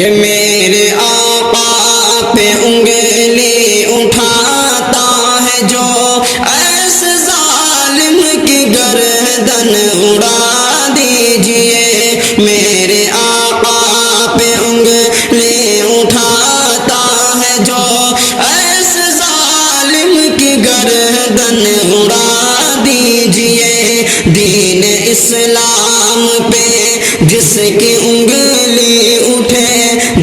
یہ میرے آقا پہ انگلی اٹھاتا ہے جو ایسے ظالم کی گردن اڑا دیجئے۔ میرے آقا پہ انگلی اٹھاتا ہے جو ایسے ظالم کی گردن اڑا دیجئے۔ دین اسلام پہ جس کی انگلی اٹھے،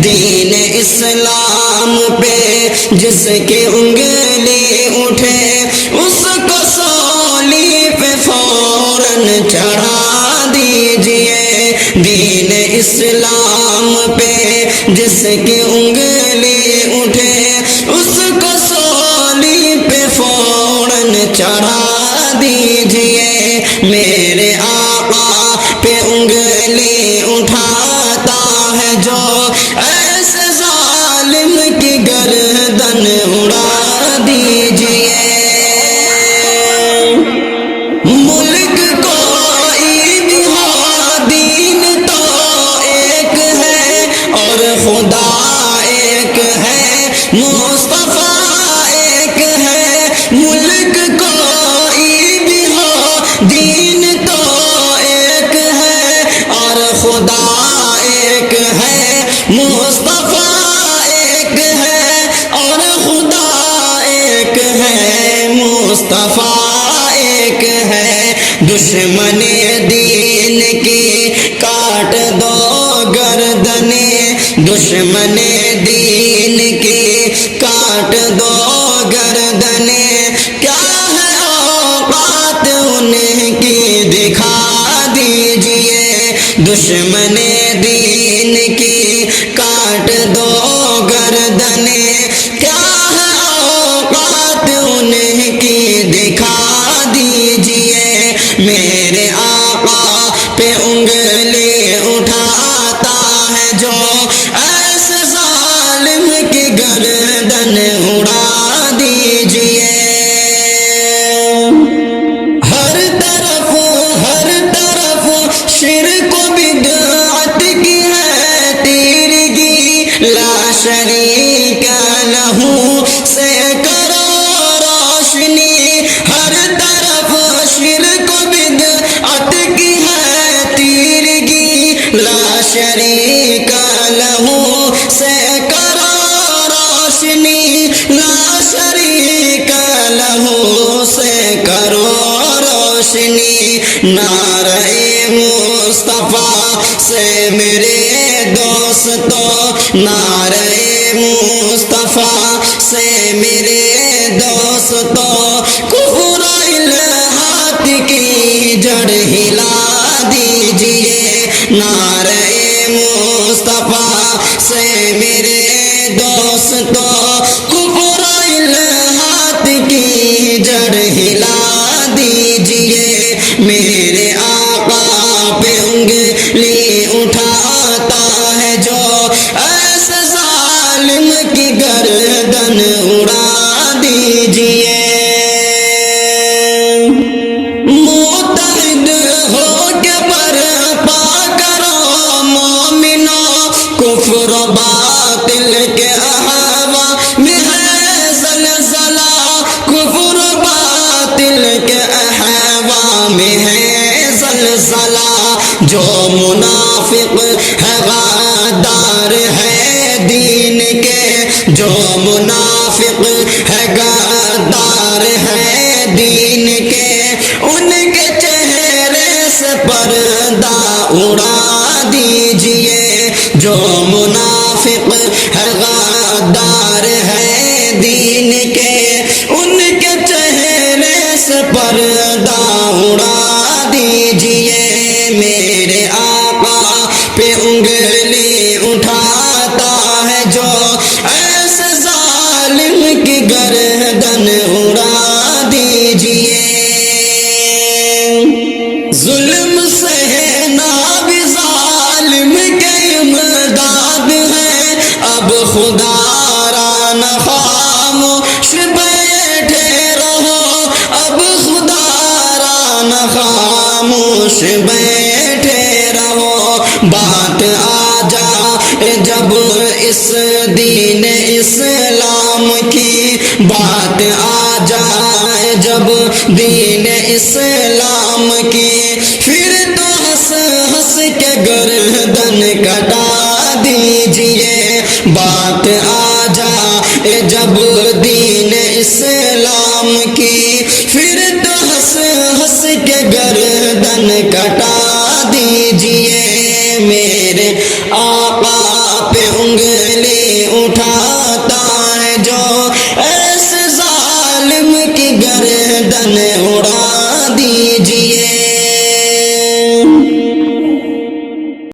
دین اسلام پہ جس کی انگلی اٹھے، اس کو سولی پہ فوراً چڑھا دیجئے۔ دین اسلام پہ جس کی انگلی اٹھے، اس کو سولی پہ فوراً چڑھا دیجئے۔ میرے آقا پہ انگلی اٹھاتا ہے جو ایسے ظالم کی گردن اڑا دیجئے۔ ملک کوئی بھی ہو، دین تو ایک ہے اور خدا ایک ہے، مصطفیٰ ایک ہے۔ ملک کوئی بھی ہو، دین تو ایک ہے اور خدا ایک ہے، مصطفیٰ ایک ہے اور خدا ایک ہے، مصطفیٰ ایک ہے۔ دشمن دین کی کاٹ دو گردنیں، دشمن دین کی کاٹ دو گردنیں، کیا ہے اوقات انہیں کی دکھا دیجئے۔ دشمن دین کی کاٹ دو گردنیں، کیا ہے اوقات انہیں کی دکھا دیجئے۔ میرے آقا پہ انگلی اٹھاتا ہے جو ایسے ظالم کی گردن اڑا دیجئے۔ ہر طرف شرک و بدعت کی ہے تیرگی، لا شریک لہو سے کرو روشنی۔ ہر طرف شرک و بدعت کی ہے تیرگی، لا شریک لہو سے کرو روشنی، لا شریک لہو سے کرو روشنی۔ نعرہ مصطفیٰ سے میرے دوستو، نعرہ مصطفیٰ سے میرے دوستو، کفر الہات کی جڑ ہلا دیجئے۔ نعرہ مصطفیٰ سے میرے دوستو، کفر الہات کی جڑ ہلا دیجئے۔ میرے آقا پہ انگلی اٹھاتا ہے جو ایسے ظالم کی گردن اڑا دیجئے۔ متحد ہو کے برپا کرو مومنو، کفر و باطل کے احوا میں ہے زلزلہ، کفر و باطل کے احوا میں ہے زلزلہ۔ جو منافق ہے غدار ہے دین کے، جو منافق ہے غدار ہے دین کے، ان کے چہرے سے پردہ اڑا دیجئے۔ جو منافق ہے غدار ہے دین کے، ان کے چہرے سے پردہ اڑا دیجئے۔ میرے آقا پہ انگلی اٹھاتا ہے جو ایسے ظالم کی گردن اڑا دیجئے۔ ظلم سہنا بھی ظالم کے امداد ہے، اب خدا را نہ خاموش بیٹھے رہو، اب خدا را نہ خاموش بیٹھے رہو۔ بات آ جائے جب اس دین اسلام کی بات آ جائے، جب دین اسلام کی، پھر تو ہنس ہنس کے گردن کٹا دیجئے۔ بات آ جائے جب دین اسلام کی، پھر تو ہنس ہنس کے گردن کٹا دیجئے۔ میرے آقا پہ انگلی اٹھاتا